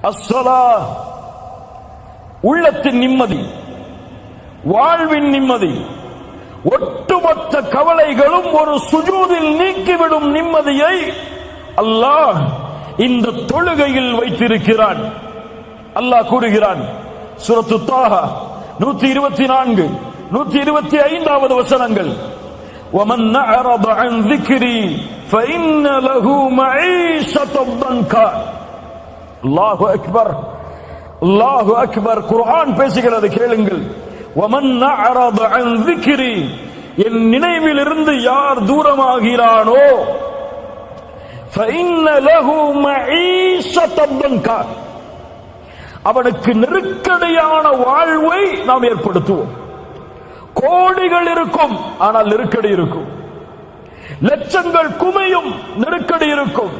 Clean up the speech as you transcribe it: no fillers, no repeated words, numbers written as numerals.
அஸ்ஸலா, உள்ளத்தின் நிம்மதி, வாழ்வின் நிம்மதி, ஒட்டுமொத்த கவலைகளும் ஒரு சுஜூதில் நீக்கிவிடும் நிம்மதியை அல்லாஹ் இந்த தொழுகையில் வைத்திருக்கிறான். அல்லாஹ் கூறுகிறான் சூரத்து தாஹா 124 125வது வசனங்கள், وَمَنْ أَعْرَضَ عَنْ ذِكْرِي فَإِنَّ لَهُ مَعِيشَةً ضَنْكًا. அல்லாஹு அக்பர், அல்லாஹு அக்பர். குர்ஆன் பேசுகிறது, கேளுங்கள். وَمَنْ أَعْرَضَ عَنْ ذِكْرِي, என் நினைவில் இருந்து யார் தூரமாகிறானோ فَإِنَّ لَهُ مَعِيشَةً ضَنْكًا, அவனுக்கு நெருக்கடியான வாழ்வை நாம் ஏற்படுத்துவோம். கோடிகள் இருக்கும், ஆனால் நெருக்கடி இருக்கும். லட்சங்கள் குமையும், நெருக்கடி இருக்கும்.